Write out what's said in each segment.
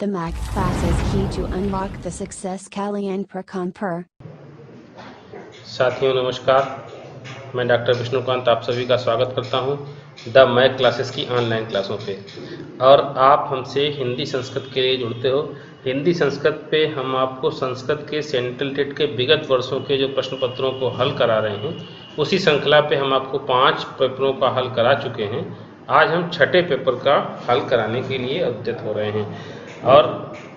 The Mac classes key to unlock the success Kalyan Prakamper. साथियों नमस्कार, मैं doctor Vishnukant आप सभी का स्वागत करता हूं द मैक क्लासेस की ऑनलाइन क्लासों पे। और आप हमसे हिंदी संस्कृत के लिए जुड़ते हो। हिंदी संस्कृत पे हम आपको संस्कृत के सेंट्रल टेट के विगत वर्षों के जो प्रश्न पत्रों को हल करा रहे हैं, उसी श्रृंखला पे हम आपको 5 पेपरों का हल करा चुके हैं। आज हम छठे पेपर का हल कराने के लिए उद्यत हो रहे हैं और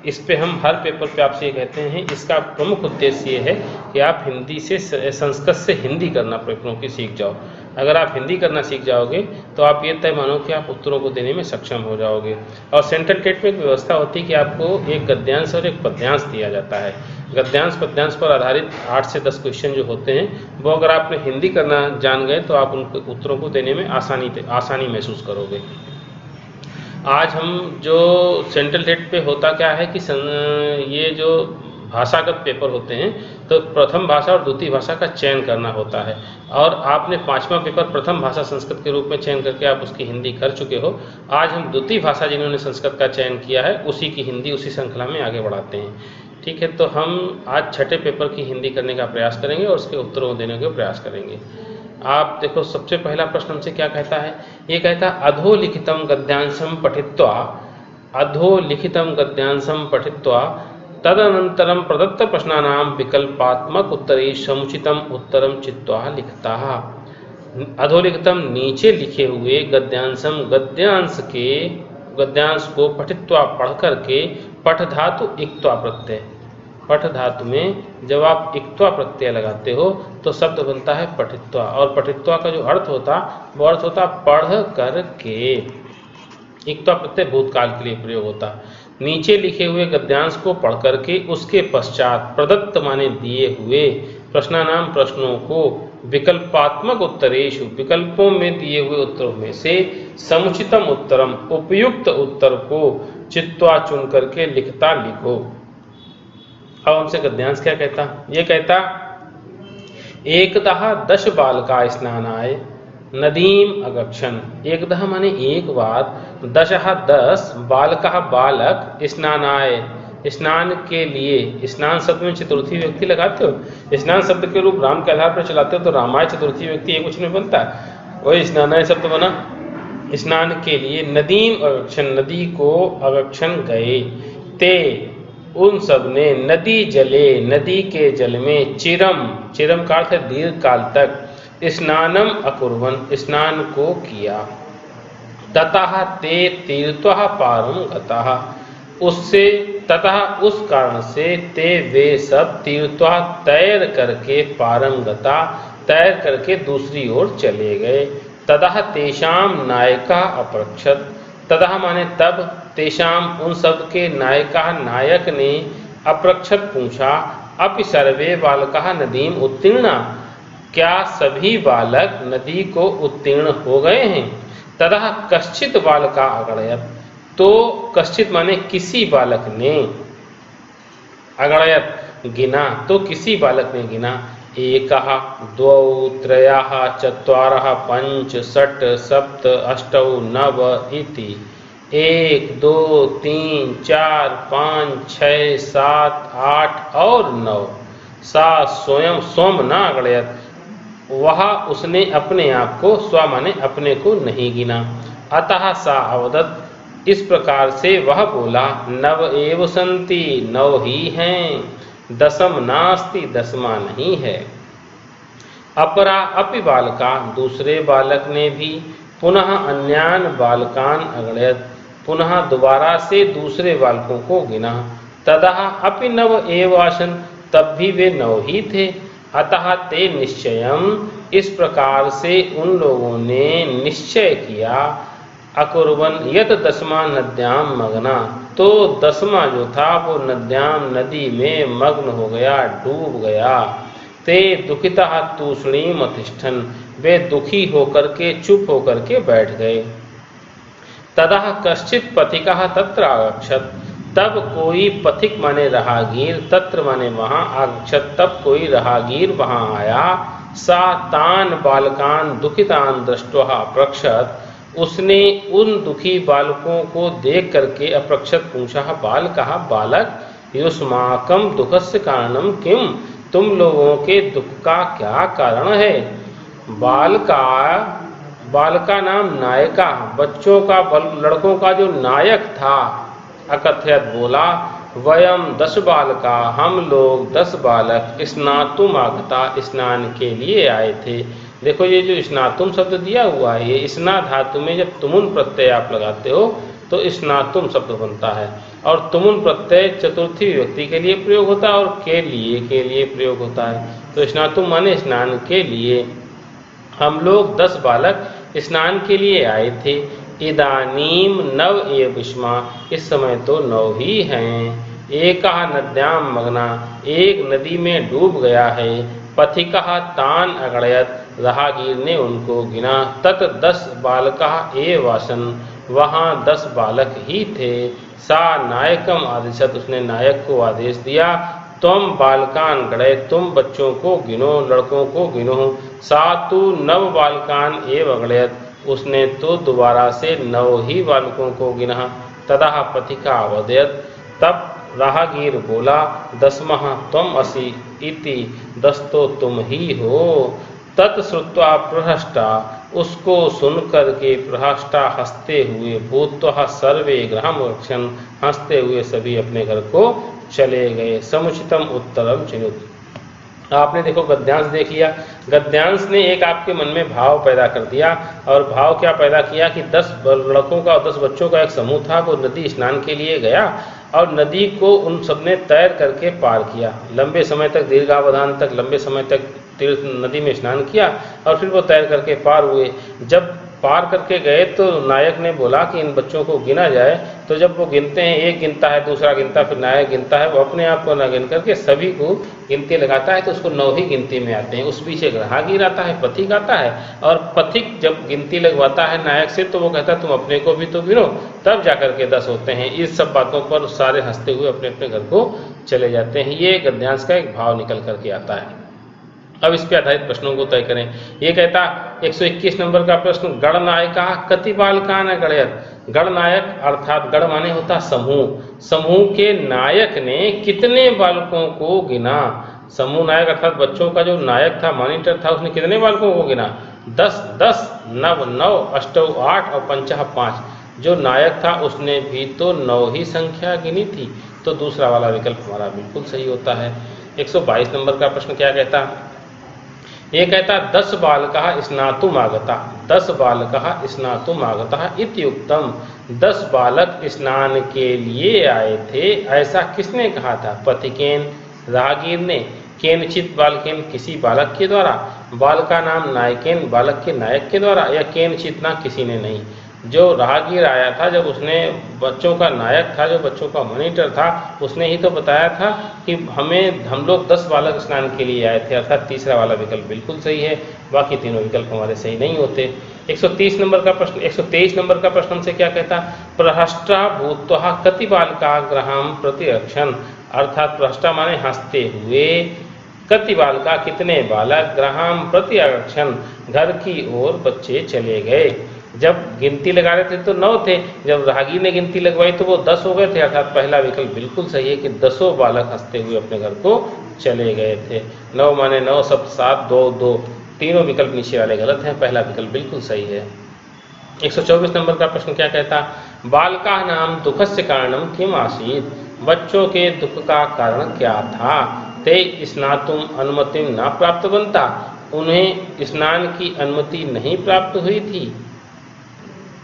इस पे हम हर पेपर पे आपसे ये कहते हैं, इसका प्रमुख उद्देश्य ये है कि आप हिंदी से संस्कृत से हिंदी करना पेपरों की सीख जाओ। अगर आप हिंदी करना सीख जाओगे तो आप ये तय मानो कि आप उत्तरों को देने में सक्षम हो जाओगे। और सेंट्रल टेट में एक व्यवस्था होती है कि आपको एक गद्यांश और एक पद्यांश दिया जाता है। गद्यांश पद्यांश पर आधारित 8 से 10 क्वेश्चन जो होते हैं, वो अगर आपने हिंदी करना जान गए तो आप उन उत्तरों को देने में आसानी महसूस करोगे। आज हम जो सेंट्रल टेट पे होता क्या है कि ये जो भाषागत पेपर होते हैं, तो प्रथम भाषा और द्वितीय भाषा का चयन करना होता है और आपने 5वां पेपर प्रथम भाषा संस्कृत के रूप में चयन करके आप उसकी हिंदी कर चुके हो। आज हम द्वितीय भाषा जिन्होंने संस्कृत का चयन किया है, उसी की हिंदी उसी श्रृंखला में आगे बढ़ाते हैं। ठीक है, तो हम आज छठे पेपर की हिंदी करने का प्रयास करेंगे और उसके उत्तरों देने का प्रयास करेंगे। आप देखो, सबसे पहला प्रश्न हमसे क्या कहता है? ये कहता है अधोलिखितम गद्यांशम पठित्वा, अधोलिखितम गद्यांशम पठित्वा तदनंतरम प्रदत्त प्रश्नानाम विकल्पात्मक उत्तरे समुचितम उत्तरम चित्वा लिखता। अधोलिखितम नीचे लिखे हुए गद्यांशम गद्यांश को पठित्वा पढ़ करके, पठ धातु इक्त्वा प्रत्यय, पठ धातु में जब आप इक्त्वा प्रत्यय लगाते हो तो शब्द बनता है पठित्वा। और पठित्वा का जो अर्थ होता वो अर्थ होता पढ़ करके। इक्त्वा प्रत्यय भूतकाल के लिए प्रयोग होता। नीचे लिखे हुए गद्यांश को पढ़ करके उसके पश्चात प्रदत्त माने दिए हुए प्रश्नानाम प्रश्नों को विकल्पात्मक उत्तरेषु विकल्पों में दिए हुए उत्तरों में से समुचितम उत्तरम उपयुक्त उत्तर को चित्वा चुन करके लिखता लिखो। अब हमसे गद्यांश क्या कहता? ये कहता एकदः 10 बालका स्नानाय नदीम अगच्छन्। एकदः माने एक बार, 10 बालका बालक स्नानाय स्नान के लिए। स्नान शब्द में चतुर्थी व्यक्ति लगाते हो, स्नान शब्द के रूप राम के आधार पर चलाते हो तो रामाय चतुर्थी व्यक्ति एक वचन में बनता है, वही स्नानाय शब्द बना। स्नान के लिए नदीम अगच्छन्, नदी को अगच्छन् गए। ते उन सब ने नदी जले, नदी के जल में चिरम, चिरम का अर्थ है दीर्घ काल तक, स्नानम अकुर्वन्, स्नान को किया। ततः ते तीर्थः पारम गतः, उससे ततः उस कारण से ते वे सब तीर्थः तैर करके, पारम गता तैर करके दूसरी ओर चले गए। ततः तेषाम नायका अपृच्छत्, ततः माने तब, तेषाम उन सब के नायका नायक ने अपृच्छत् पूछा, अपि सर्वे बालका नदीम उत्तीर्णा, क्या सभी बालक नदी को उत्तीर्ण हो गए हैं? ततः कश्चित् बालका अगणयत्, तो कश्चित् माने किसी बालक ने, अगणयत् गिना, तो किसी बालक ने गिना। एकः द्वौ त्रयः चत्वारः पञ्च षट् सप्त अष्टौ नव इति। 1 2 3 4 5 6 7 8 और 9। सा स्वयं सोम न अगणयत्, वह उसने अपने आप को, स्व माने अपने को नहीं गिना। अतः सा अवदत्, इस प्रकार से वह बोला, नव एव सन्ति, 9 ही हैं, दशम नास्ति, 10वां नहीं है। अपरा अपि बालका, दूसरे बालक ने भी, पुनः अन्यान बालकान अगणयत्, पुनः दोबारा से दूसरे बालकों को गिना। ततः अपि नव एव आसन, तब भी वे 9 ही थे। अतः ते निश्चयम, इस प्रकार से उन लोगों ने निश्चय किया, अकुर्वन यत 10वां नद्याम मग्ना, तो 10वां जो था वो नद्याम नदी में मग्न हो गया, डूब गया। ते दुखितः तूष्णीम अतिष्ठन्, वे दुखी होकर के चुप होकर के बैठ गए। ततः कश्चित् पथिकः तत्र आगच्छत्, तब कोई पथिक माने राहगीर, तत्र माने वहाँ, आगच्छत् तब कोई राहगीर वहाँ आया। सा तान बालकान दुखितान दृष्ट्वा अपृच्छत्, उसने उन दुखी बालकों को देख करके अप्रक्षत पूछा, बाल कहा, बालक युष्माकम दुखस्य कारणम किम, तुम लोगों के दुख का क्या कारण है। बाल का नाम नायका, बच्चों का लड़कों का जो नायक था, अकथयत बोला, वयम 10 बालका, हम लोग 10 बालक स्नातुम आगता, स्नान के लिए आए थे। देखो ये जो स्नातुम शब्द दिया हुआ है, ये स्ना धातु में जब तुमुन प्रत्यय आप लगाते हो तो स्नातुम शब्द बनता है, और तुमुन प्रत्यय चतुर्थी विभक्ति के लिए प्रयोग होता है और के लिए प्रयोग होता है। तो स्नातुम माने स्नान के लिए। हम लोग 10 बालक स्नान के लिए आए थे। इदानीम नव एव स्मा, इस समय तो 9 ही हैं। एका नद्याम मग्ना, एक नदी में डूब गया है। पथिका तान अगणयत, राहगीर ने उनको गिना। तत 10 बालका एव आसन, वहाँ 10 बालक ही थे। सा नायकम आदिशत, उसने नायक को आदेश दिया। तुम बालकान गणय, तुम बच्चों को गिनो, लड़कों को गिनो। सातु 9 बालकान एव अगणयत, उसने तो दोबारा से 9 ही बालकों को गिना। तदा पथिका अवदयत, तब राहगीर बोला, 10वां तुम असि इति, 10 तो तुम ही हो। तत्श्रुत्वा प्रहष्टा, उसको सुनकर के प्रहष्टा हंसते हुए, भूत्वा सर्वे गृहं रक्षन्, हंसते हुए सभी अपने घर को चले गए। समुचितम उत्तरम चिनुत। आपने देखो गद्यांश देख लिया, गद्यांश ने एक आपके मन में भाव पैदा कर दिया, और भाव क्या पैदा किया कि 10 लड़कों का और 10 बच्चों का एक समूह था, वो नदी स्नान के लिए गया और नदी को उन सब ने तैर करके पार किया। लंबे समय तक, दीर्घावधान तक, लंबे समय तक तीर्थ नदी में स्नान किया और फिर वो तैर करके पार हुए। जब पार करके गए तो नायक ने बोला कि इन बच्चों को गिना जाए। तो जब वो गिनते हैं, एक गिनता है, दूसरा गिनता, फिर नायक गिनता है, वो अपने आप को न गिन करके सभी को गिनती लगाता है, तो उसको 9 ही गिनती में आते हैं। उस बीच एक राहगीर आता है, पथिक आता है, और पथिक जब गिनती लगवाता है नायक से तो वो कहता है तुम अपने को भी तो गिनो, तब जाकर के 10 होते हैं। इस सब बातों पर सारे हंसते हुए अपने अपने घर को चले जाते हैं। ये गद्यांश का एक भाव निकल करके आता है। अब इस पे आधारित प्रश्नों को तय करें। ये कहता 121 नंबर का प्रश्न, गणनायका कति बालकान गणयत, गणनायक अर्थात गण माने होता समूह, समूह के नायक ने कितने बालकों को गिना। समूह नायक अर्थात बच्चों का जो नायक था, मॉनिटर था, उसने कितने बालकों को गिना। 10 10, 9 9, 8 8 और 5 5। जो नायक था उसने भी तो 9 ही संख्या गिनी थी। तो दूसरा वाला विकल्प हमारा बिल्कुल सही होता है। 122 नंबर का प्रश्न क्या कहता, ये कहता 10 बालका स्नातुम आगता, 10 बालका स्नातुम आगता इत्युक्तम, 10 बालक स्नान के लिए आए थे, ऐसा किसने कहा था। पथिकेन, राहगीर ने। केनचित बालकेन, किसी बालक के द्वारा। बाल का नाम नायकेन, बालक के नायक के द्वारा। या केनचित, ना किसी ने नहीं। जो राहगीर आया था, जब उसने बच्चों का नायक था, जो बच्चों का मॉनिटर था, उसने ही तो बताया था कि हम लोग 10 बालक स्नान के लिए आए थे, अर्थात तीसरा वाला विकल्प बिल्कुल सही है। बाकी तीनों विकल्प हमारे सही नहीं होते। 130 नंबर का प्रश्न, 123 नंबर का प्रश्न हमसे क्या कहता, प्रहष्टा भूत्वा कति बालका गृहं प्रतिरक्षन्, अर्थात प्रहष्टा माने हंसते हुए, कति बालका कितने बालक, गृहं प्रतिरक्षन् घर की ओर बच्चे चले गए। जब गिनती लगा रहे थे तो 9 थे, जब राहगीर ने गिनती लगवाई तो वो 10 हो गए थे, अर्थात पहला विकल्प बिल्कुल सही है कि 10 बालक हंसते हुए अपने घर को चले गए थे। 9 माने 9 सब 7 2 2, तीनों विकल्प नीचे वाले गलत हैं, पहला विकल्प बिल्कुल सही है। 124 नंबर का प्रश्न क्या कहता, बालका नाम दुखस्य कारणम किम आसीत्, बच्चों के दुख का कारण क्या था। ते स्नातुम अनुमतिम न प्राप्त बनता, उन्हें स्नान की अनुमति नहीं प्राप्त हुई थी।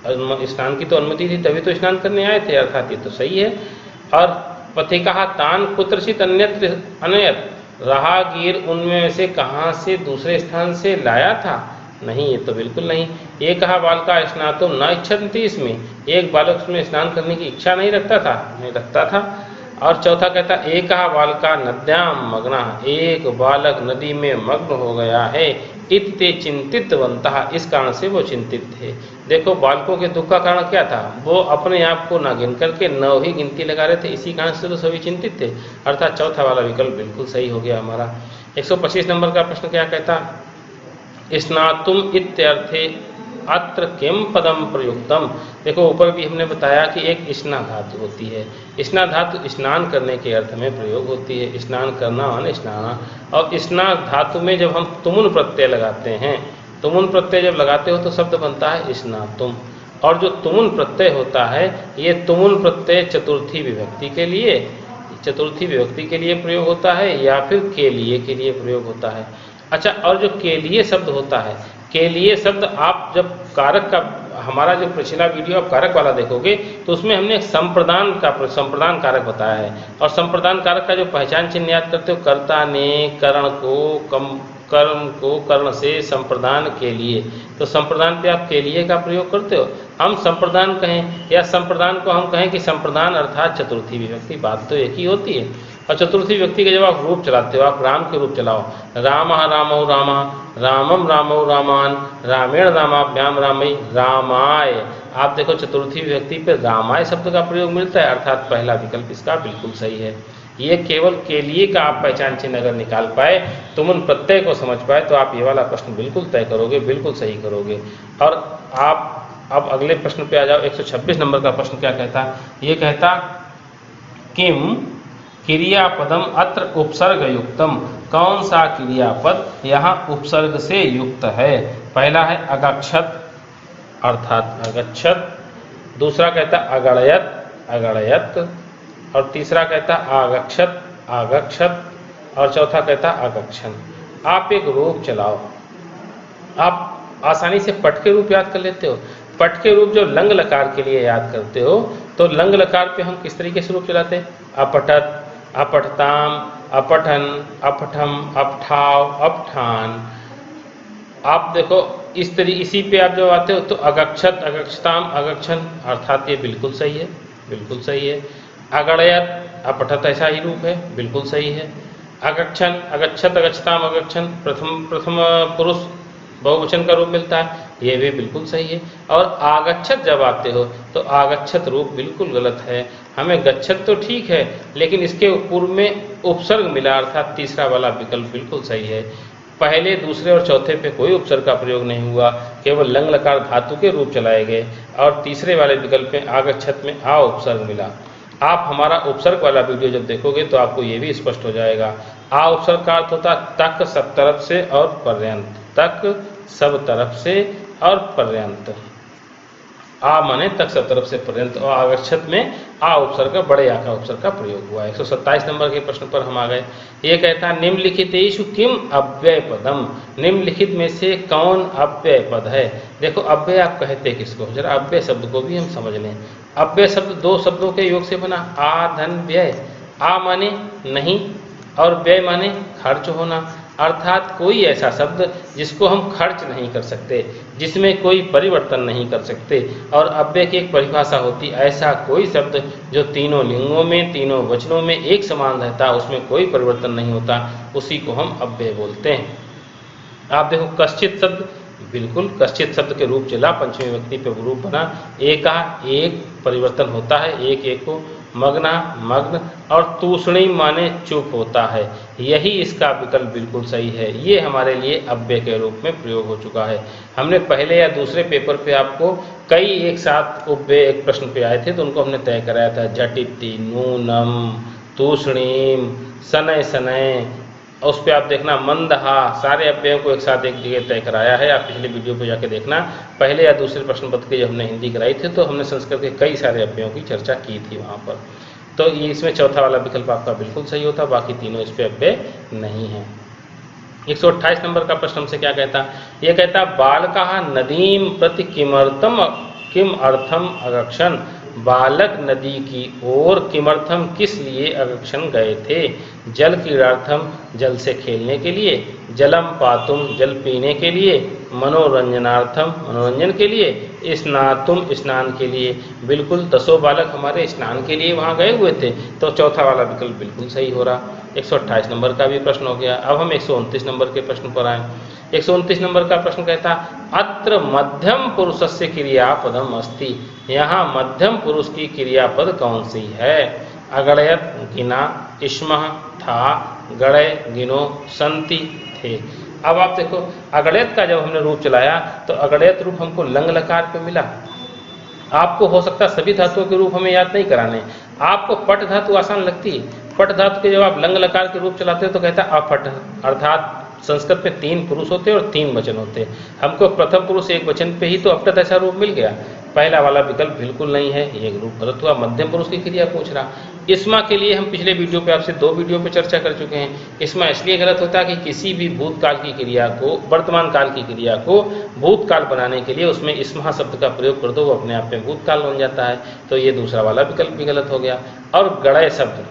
स्नान की तो अनुमति थी, तभी तो स्नान करने आए थे, अर्थात ये तो सही है। और पथिका तान कुत्रचित अन्यत्र अनयत, राहगीर उनमें से कहाँ से दूसरे स्थान से लाया था। नहीं, ये तो बिल्कुल नहीं। एक कहा बालका स्नातुम न इच्छन्ति, इसमें एक बालक उसमें स्नान करने की इच्छा नहीं रखता था, नहीं रखता था। और चौथा कहता एक कहा बालका नद्याम मग्ना, एक बालक नदी में मग्न हो गया है। इत्ते चिंतित बनता, इस कारण से वो चिंतित थे। देखो बालकों के दुख का कारण क्या था, वो अपने आप को ना गिन करके 9 ही गिनती लगा रहे थे, इसी कारण से तो सभी चिंतित थे, अर्थात चौथा वाला विकल्प बिल्कुल सही हो गया हमारा। 125 नंबर का प्रश्न क्या कहता, स्नातुम इत्यर्थे अत्र किम पदम प्रयुक्तम। देखो ऊपर भी हमने बताया कि एक स्ना धातु होती है। स्ना धातु स्नान करने के अर्थ में प्रयोग होती है। स्नान करना माने स्नाना। और स्ना धातु में जब हम तुमुन प्रत्यय लगाते हैं, तुमुन प्रत्यय जब लगाते हो तो शब्द बनता है स्नातुम। और जो तुमुन प्रत्यय होता है, ये तुमुन प्रत्यय चतुर्थी विभक्ति के लिए प्रयोग होता है या फिर के लिए प्रयोग होता है। अच्छा, और जो के लिए शब्द होता है, के लिए शब्द आप जब कारक का, हमारा जो पिछला वीडियो आप कारक वाला देखोगे तो उसमें हमने संप्रदान कारक बताया है। और संप्रदान कारक का जो पहचान चिन्ह याद करते हो, कर्ता ने कर्म को कर्ण से संप्रदान के लिए, तो संप्रदान पे आप के लिए का प्रयोग करते हो। हम संप्रदान कहें या संप्रदान को हम कहें कि संप्रदान अर्थात चतुर्थी विभक्ति, बात तो एक ही होती है। और चतुर्थी व्यक्ति के जब आप रूप चलाते हो, आप राम के रूप चलाओ, रामः रामौ रामा, रामम रामौ रामान, रामेण रामाभ्याम रामई रामाय। आप देखो चतुर्थी विभक्ति पे रामाय शब्द का प्रयोग मिलता है, अर्थात पहला विकल्प इसका बिल्कुल सही है। ये केवल के लिए का आप पहचान चिन्ह अगर निकाल पाए, तुम उन प्रत्यय को समझ पाए, तो आप ये वाला प्रश्न बिल्कुल तय करोगे, बिल्कुल सही करोगे। और आप अब अगले प्रश्न पे आ जाओ। 126 नंबर का प्रश्न क्या कहता, ये कहता किम क्रियापदम अत्र उपसर्ग युक्तम। कौन सा क्रियापद यहाँ उपसर्ग से युक्त है? पहला है अगच्छत अर्थात अगच्छत, दूसरा कहता अगणयत, और तीसरा कहता आगक्षत, और चौथा कहता अगक्षन। आप एक रूप चलाओ, आप आसानी से पट के रूप याद कर लेते हो। पट के रूप जो लंग लकार के लिए याद करते हो, तो लंग लकार पे हम किस तरीके से रूप चलाते हैं? अपठत, अपठताम, अपठन, अपठम, अपठाव, अपठान। आप देखो इसी पे आप जब आते हो तो अगक्षत, अगक्षताम, अगक्षन, अर्थात ये बिल्कुल सही है। अगणयत, अपठत ऐसा ही रूप है, बिल्कुल सही है। अगक्षन, अगच्छत, अगच्छताम, अगक्षन, प्रथम पुरुष बहुवचन का रूप मिलता है, ये भी बिल्कुल सही है। और आगच्छत जब आते हो तो आगच्छत रूप बिल्कुल गलत है। हमें गच्छत तो ठीक है, लेकिन इसके पूर्व में उपसर्ग मिला, अर्थात तीसरा वाला विकल्प बिल्कुल सही है। पहले, दूसरे और चौथे पे कोई उपसर्ग का प्रयोग नहीं हुआ, केवल लंग लकार धातु के रूप चलाए गए। और तीसरे वाले विकल्प में आगच्छत में आ उपसर्ग मिला। आप हमारा उपसर्ग वाला वीडियो जब देखोगे तो आपको ये भी स्पष्ट हो जाएगा। आ उपसर्ग का अर्थ होता तक सब तरफ से और पर्यंत, तक सब तरफ से और पर्यंत। आ माने तक सब तरफ से पर्यंत, और आगच्छत में आ उपसर्ग का, बड़े आ का उपसर्ग का प्रयोग हुआ। 127 नंबर के प्रश्न पर हम आ गए। ये कहता है निम्नलिखितेषु किम अव्यय पदम। निम्नलिखित में से कौन अव्यय पद है? देखो अव्यय आप कहते किसको, जरा अव्यय शब्द को भी हम समझ लें। अव्यय शब्द दो शब्दों के योग से बना, आ धन व्यय। आ माने नहीं और व्यय माने खर्च होना, अर्थात कोई ऐसा शब्द जिसको हम खर्च नहीं कर सकते, जिसमें कोई परिवर्तन नहीं कर सकते। और अव्यय की एक परिभाषा होती, ऐसा कोई शब्द जो तीनों लिंगों में, तीनों वचनों में एक समान रहता, उसमें कोई परिवर्तन नहीं होता, उसी को हम अव्यय बोलते हैं। आप देखो कश्चित शब्द, बिल्कुल कश्चित शब्द के रूप चला, पंचमी व्यक्ति पे रूप बना। एका, एक परिवर्तन होता है, एक को। मग्ना, मग्न, और तूषणी माने चुप होता है। यही इसका विकल्प बिल्कुल सही है। ये हमारे लिए अव्यय के रूप में प्रयोग हो चुका है। हमने पहले या दूसरे पेपर पे आपको कई एक साथ उपव्यय एक प्रश्न पे आए थे, तो उनको हमने तय कराया था। झटिति, नूनम, तूषणीम, शनय शनय, उस पर आप देखना मंदहा, सारे अव्ययों को एक साथ एक जगह तय कराया है। आप पिछले वीडियो पे जाके देखना। पहले या दूसरे प्रश्न पत्र की जब हमने हिंदी कराई थी तो हमने संस्कृत के कई सारे अव्ययों की चर्चा की थी वहाँ पर। तो ये इसमें चौथा वाला विकल्प आपका बिल्कुल सही होता, बाकी तीनों इस पे अव्यय नहीं है। 128 नंबर का प्रश्न हमसे क्या कहता, ये कहता बालकः नदीम प्रति किम अर्थम अगक्षन। बालक नदी की ओर किमर्थम किस लिए अगक्षन गए थे? जल क्रीडार्थम, जल से खेलने के लिए। जलम पातुम, जल पीने के लिए। मनोरंजनार्थम, मनोरंजन के लिए। स्नातुम, स्नान के लिए। बिल्कुल 10 बालक हमारे स्नान के लिए वहाँ गए हुए थे, तो चौथा वाला विकल्प बिल्कुल सही हो रहा। 128 नंबर का भी प्रश्न हो गया। अब हम 129 नंबर के प्रश्न पर आए। 129 नंबर का प्रश्न कहता अत्र मध्यम पुरुषस्य क्रियापदम अस्ति। यहाँ मध्यम पुरुष की क्रियापद कौन सी है? अगणयत, गिना। इष्मः, था। गणय, गिनो। संति, थे। अब आप देखो अगणित का जब हमने रूप चलाया तो अगणित रूप हमको लंग लकार पे मिला। आपको हो सकता है सभी धातुओं के रूप हमें याद नहीं कराने, आपको पट धातु आसान लगती है। पट धातु के जब आप लंग लकार के रूप चलाते हो तो कहता है अपट, अर्थात संस्कृत में 3 पुरुष होते हैं और 3 वचन होते हैं। हमको प्रथम पुरुष एक वचन पे ही तो अपट ऐसा रूप मिल गया। पहला वाला विकल्प बिल्कुल नहीं है, ये रूप गलत हुआ। मध्यम पुरुष की क्रिया पूछ रहा। इसमा के लिए हम पिछले वीडियो पे आपसे 2 वीडियो पे चर्चा कर चुके हैं। इसमा इसलिए गलत होता है कि किसी भी भूतकाल की क्रिया को, वर्तमान काल की क्रिया को भूतकाल बनाने के लिए उसमें इसमा शब्द का प्रयोग कर दो, वो अपने आप में भूतकाल बन जाता है। तो ये दूसरा वाला विकल्प भी गलत हो गया। और गणय शब्द,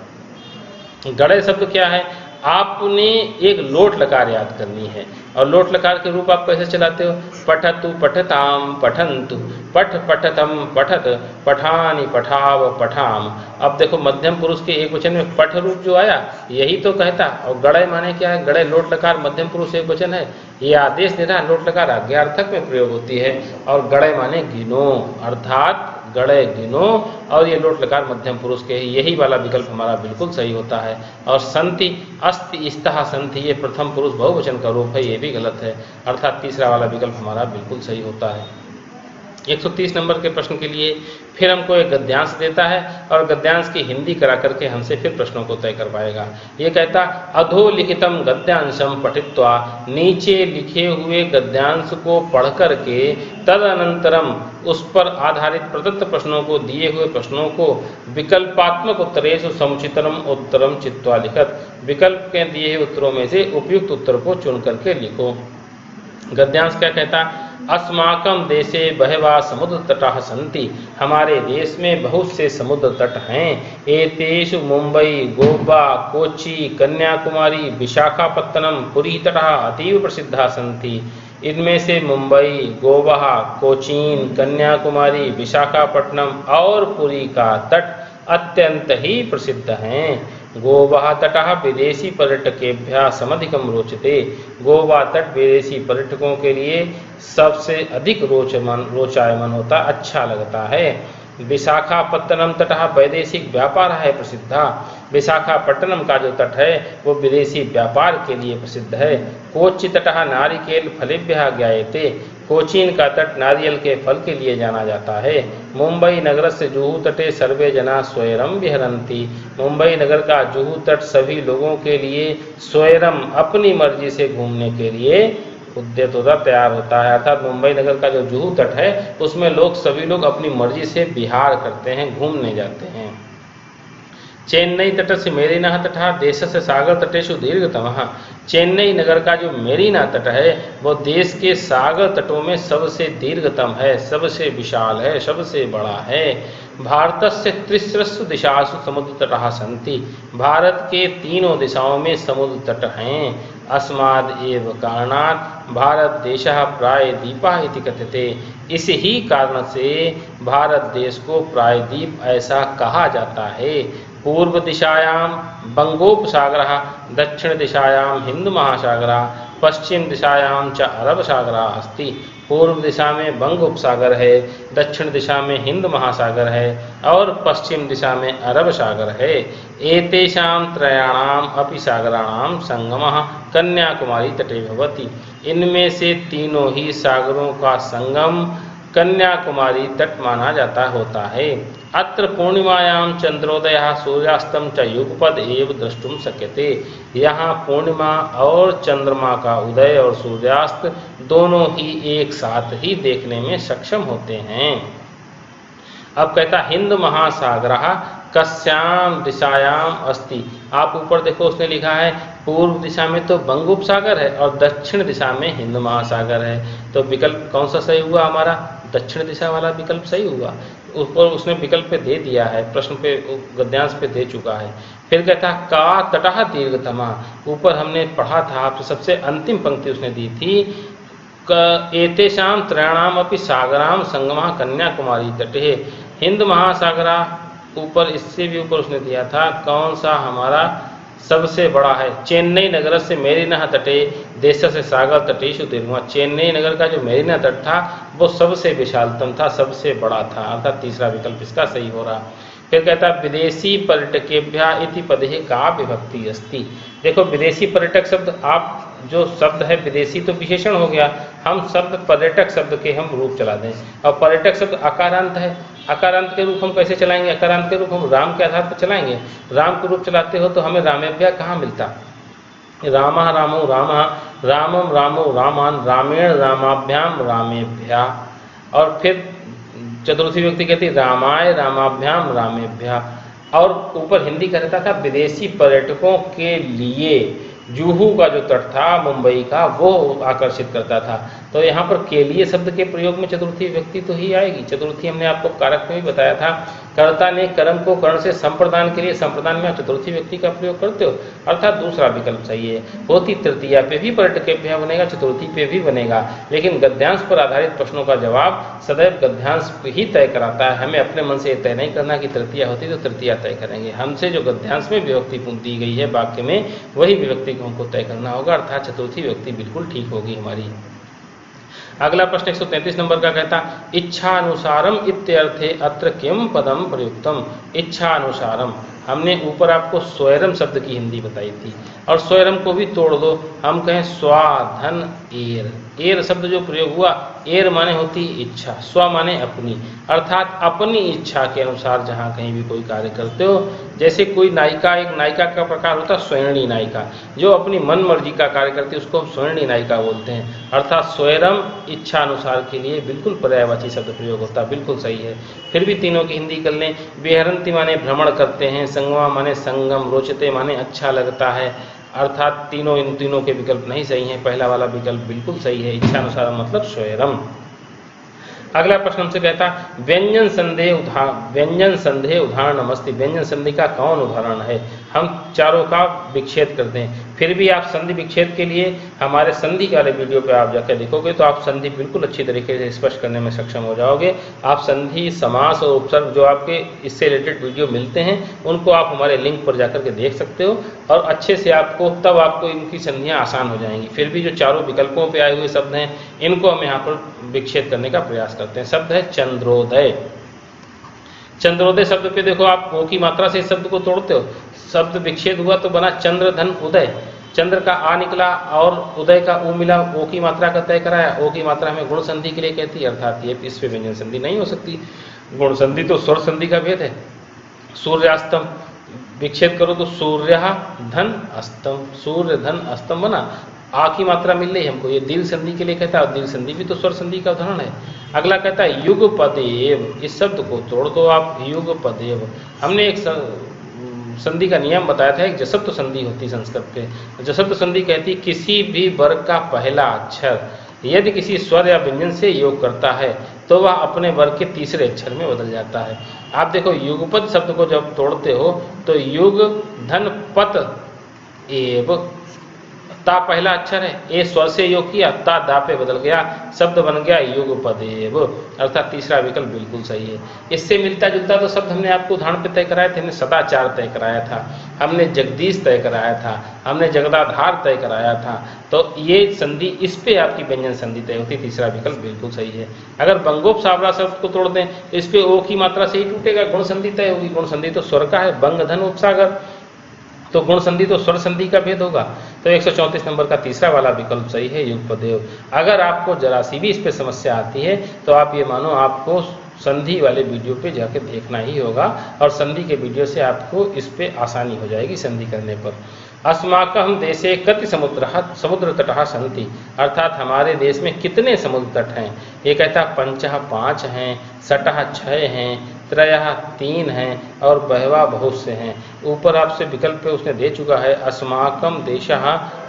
गणय शब्द क्या है? आपने एक लोट लकार याद करनी है और लोट लकार के रूप आप कैसे चलाते हो? पठतु पठताम पठन्तु, पठ पठतम पठत, पठानि पठाव पठाम। अब देखो मध्यम पुरुष के एक वचन में पठ रूप जो आया यही तो कहता। और गणय माने क्या है? गणय लोट लकार मध्यम पुरुष एक वचन है, ये आदेश दे रहा। लोट लकार आज्ञार्थक में प्रयोग होती है और गणय माने गिनो, अर्थात गणय गिनो, और ये लोट लकार मध्यम पुरुष के, यही वाला विकल्प हमारा बिल्कुल सही होता है। और संति, अस्ति, स्तः, संति, ये प्रथम पुरुष बहुवचन का रूप है, ये भी गलत है, अर्थात तीसरा वाला विकल्प हमारा बिल्कुल सही होता है। 130 नंबर के प्रश्न के लिए फिर हमको एक गद्यांश देता है और गद्यांश की हिंदी करा करके हमसे फिर प्रश्नों को तय करवाएगा। ये कहता अधोलिखितम गद्यांशम पठित्वा, नीचे लिखे हुए गद्यांश को पढ़ करके तदनंतरम उस पर आधारित प्रदत्त प्रश्नों को, दिए हुए प्रश्नों को विकल्पात्मक उत्तरेषु समुचितरम उत्तरम चित्वा लिखत, विकल्प के दिए हुए उत्तरों में से उपयुक्त उत्तर को चुन करके लिखो। गद्यांश क्या कहता? अस्माकं देशे बहवा समुद्र तटाः सन्ति, हमारे देश में बहुत से समुद्र तट हैं। एतेषु मुंबई, गोवा, कोच्चि, कन्याकुमारी, विशाखापत्तनम, पुरी तटाः अतीव प्रसिद्धाः सन्ति। इनमें से मुंबई, गोवा, कोचीन, कन्याकुमारी, विशाखापट्टनम और पुरी का तट अत्यंत ही प्रसिद्ध हैं। गोवा तटः विदेशी पर्यटकेभ्यः समधिकम रोचते, गोवा तट विदेशी पर्यटकों के लिए सबसे अधिक रोचायमान होता, अच्छा लगता है। विशाखापत्तनम तटः वैदेशिक व्यापार है प्रसिद्धा, विशाखापट्टनम का जो तट है वो विदेशी व्यापार के लिए प्रसिद्ध है। कोच्चि तटः नारिकेल फलेभ्यः ज्ञायते, कोचीन का तट नारियल के फल के लिए जाना जाता है। मुंबई नगर से जुहू तटे सर्वे जना स्वैरम विहरन्ति, मुंबई नगर का जुहू तट सभी लोगों के लिए स्वैरम अपनी मर्जी से घूमने के लिए उद्यत होता, तैयार होता है। अर्थात मुंबई नगर का जो जुहू तट है उसमें सभी लोग अपनी मर्जी से विहार करते हैं, घूमने जाते हैं। चेन्नई तटस्य मेरीना तटः देशस्य सागर तटेषु दीर्घतमः, चेन्नई नगर का जो मेरीना तट है वो देश के सागर तटों में सबसे दीर्घतम है, सबसे विशाल है, सबसे बड़ा है। भारतस्य त्रिस्रस्सु दिशासु समुद्र तटाः सन्ति, भारत के तीनों दिशाओं में समुद्र तट हैं। अस्माद् एव कारणात् भारत देशः प्रायद्वीपः इति कथ्यते, इस ही कारण से भारत देश को प्रायद्वीप ऐसा कहा जाता है। पूर्व दिशायां बंगोपसागरः, दक्षिण दिशायां हिंद महासागरः, पश्चिम दिशायां च अरब सागरः अस्ति, पूर्व दिशा में बंगोपसागर है, दक्षिण दिशा में हिंद महासागर है और पश्चिम दिशा में अरब सागर है। एतेषां त्रयाणाम अपि सागराणाम संगमः कन्याकुमारी तटे भवति, इनमें से तीनों ही सागरों का संगम कन्याकुमारी तट माना जाता होता है। अत्र पूर्णिमायां चंद्रोदयः सूर्यास्तं च युगपद एव द्रष्टुम शक्यते, यहाँ पूर्णिमा और चंद्रमा का उदय और सूर्यास्त दोनों ही एक साथ ही देखने में सक्षम होते हैं। अब कहता हिंद महासागरः कस्याम दिशायाम अस्ति, आप ऊपर देखो उसने लिखा है पूर्व दिशा में तो बंगोपसागर है और दक्षिण दिशा में हिंद महासागर है, तो विकल्प कौन सा सही हुआ? हमारा दक्षिण दिशा वाला विकल्प सही हुआ। ऊपर उसने विकल्प पे दे दिया है, प्रश्न पे गद्यांश पे दे चुका है। फिर कहता का तटः दीर्घतमा, ऊपर हमने पढ़ा था आपसे, सबसे अंतिम पंक्ति उसने दी थी एतेषां त्रयाणाम अपि सागराम संगमः कन्याकुमारी तटे, हिंद महासागरा, ऊपर इससे भी ऊपर उसने दिया था कौन सा हमारा सबसे बड़ा है? चेन्नई नगर से मेरीना तटे देशस्य सागर तटेषु दीर्घतमः, चेन्नई नगर का जो मेरीना तट था वो सबसे विशालतम था, सबसे बड़ा था, अर्थात तीसरा विकल्प इसका सही हो रहा। फिर कहता है विदेशी पर्यटकेभ्यः इति पदे का विभक्ति अस्ति, देखो विदेशी पर्यटक शब्द आप जो शब्द है विदेशी तो विशेषण हो गया, हम शब्द पर्यटक शब्द के हम रूप चला दें। और पर्यटक शब्द अकारांत है, अकारांत के रूप हम कैसे चलाएंगे? अकारांत के रूप हम राम के आधार पर चलाएंगे। राम के रूप चलाते हो तो हमें रामेभ्य कहाँ मिलता? रामः रामो रामः, रामम रामो रामान, रामेण रामाभ्याम रामेभ्या। और फिर चतुर्थी व्यक्ति कहती रामाय रामाभ्याम रामेभ्या। और ऊपर हिंदी का रहता था विदेशी पर्यटकों के लिए, जुहू का जो तट था मुंबई का वो आकर्षित करता था। तो यहाँ पर के लिए शब्द के प्रयोग में चतुर्थी व्यक्ति तो ही आएगी। चतुर्थी हमने आपको कारक में भी बताया था, कर्ता ने कर्म को कर्ण से संप्रदान के लिए, संप्रदान में आप चतुर्थी व्यक्ति का प्रयोग करते हो, अर्थात दूसरा विकल्प सही है। होती तृतीया पे भी पर्यटकेभ्यः बनेगा, चतुर्थी पे भी बनेगा, लेकिन गद्यांश पर आधारित प्रश्नों का जवाब सदैव गद्यांश ही तय कराता है। हमें अपने मन से ये तय नहीं करना कि तृतीया होती तो तृतीया तय करेंगे। हमसे जो गद्यांश में विभक्ति दी गई है वाक्य में, वही विभक्ति को हमको तय करना होगा, अर्थात चतुर्थी व्यक्ति बिल्कुल ठीक होगी हमारी। अगला प्रश्न 133 नंबर का कहता इच्छानुसारम इत्यर्थे अत्र किम पदम प्रयुक्तम। इच्छानुसारम, हमने ऊपर आपको स्वैरम शब्द की हिंदी बताई थी, और स्वैरम को भी तोड़ दो, हम कहें स्वाधन एर। एर शब्द जो प्रयोग हुआ, एर माने होती इच्छा, स्व माने अपनी, अर्थात अपनी इच्छा के अनुसार जहाँ कहीं भी कोई कार्य करते हो। जैसे कोई नायिका, एक नायिका का प्रकार होता है स्वैरणी नायिका, जो अपनी मन मर्जी का कार्य करती है उसको हम स्वैरणी नायिका बोलते हैं। अर्थात स्वैरम इच्छा अनुसार के लिए बिल्कुल पर्यायवाची शब्द प्रयोग होता है, बिल्कुल सही है। फिर भी तीनों की हिंदी कर लें। विहरन्ति माने भ्रमण करते हैं, संगमा माने संगम, रोचते माने अच्छा लगता है, अर्थात इन तीनों के विकल्प नहीं सही हैं। पहला वाला विकल्प बिल्कुल सही है, इच्छानुसार मतलब स्वैरम। अगला प्रश्न हमसे कहता व्यंजन संदेह उदाहरण नमस्ते। व्यंजन संधि का कौन उदाहरण है? हम चारों का विच्छेद करते हैं। फिर भी आप संधि विच्छेद के लिए हमारे संधि वाले वीडियो पे आप जाकर देखोगे तो आप संधि बिल्कुल अच्छी तरीके से स्पष्ट करने में सक्षम हो जाओगे। आप संधि, समास और उपसर्ग जो आपके इससे रिलेटेड वीडियो मिलते हैं उनको आप हमारे लिंक पर जाकर के देख सकते हो, और अच्छे से तब आपको इनकी संधियाँ आसान हो जाएंगी। फिर भी जो चारों विकल्पों पर आए हुए शब्द हैं इनको हम यहाँ पर विच्छेद करने का प्रयास करते हैं। शब्द है चंद्रोदय। चंद्रोदय शब्द पे देखो, आप ओ की मात्रा से इस शब्द को तोड़ते हो, शब्द विच्छेद हुआ तो बना चंद्र धन उदय। चंद्र का आ निकला और उदय का ऊ मिला, ओ की मात्रा का तय कराया। ओ की मात्रा हमें गुण संधि के लिए कहती है, अर्थात ये इस पे व्यंजन संधि नहीं हो सकती। गुण संधि तो स्वर संधि का भेद है। सूर्यास्तम विच्छेद करो तो सूर्य धन अस्तम, सूर्य धन अस्तम बना। आ की मात्रा मिल रही हमको, ये दिल संधि के लिए कहता है, और दिल संधि भी तो स्वर संधि का उदाहरण है। अगला कहता है युगपदेव। इस शब्द को तोड़ दो आप, युगपदेव। हमने एक संधि का नियम बताया था, एक जसत्व संधि होती संस्कृत के। जसत्व संधि कहती किसी भी वर्ग का पहला अक्षर यदि किसी स्वर या व्यंजन से योग करता है तो वह अपने वर्ग के तीसरे अक्षर में बदल जाता है। आप देखो युगपद शब्द को जब तोड़ते हो तो युग धन पत एव, ता पहला अक्षर है, ए स्वर से योग किया, ता दा पे बदल गया, शब्द बन गया युगपदेव, अर्थात तीसरा विकल्प बिल्कुल सही है। इससे मिलता जुलता तो शब्द हमने आपको उदाहरण पे तय कराए थे। हमने सदाचार तय कराया था, हमने जगदीश तय कराया था, हमने जगदाधार तय कराया था। तो ये संधि, इस पे आपकी व्यंजन संधि तय होती, तीसरा विकल्प बिल्कुल सही है। अगर बंगोपसावरा शब्द को तोड़ दें इस पे ओ की मात्रा से ही टूटेगा, गुण संधि तय होगी। गुण संधि तो स्वर का है, बंग धन उपसागर, तो गुण संधि तो स्वर संधि का भेद होगा। तो 134 नंबर का तीसरा वाला विकल्प सही है, युगपदेव। अगर आपको जरा सी भी इस पे समस्या आती है तो आप ये मानो आपको संधि वाले वीडियो पे जाके देखना ही होगा, और संधि के वीडियो से आपको इस पे आसानी हो जाएगी संधि करने पर। अस्माकं देशे कति समुद्र तटः सन्ति, अर्थात हमारे देश में कितने समुद्र तट हैं? ये कहता पंचः 5 हैं, सटः 6 हैं, त्रयः 3 हैं, और बहवा बहुत से हैं। ऊपर आपसे विकल्प पे उसने दे चुका है, अस्माकं देशः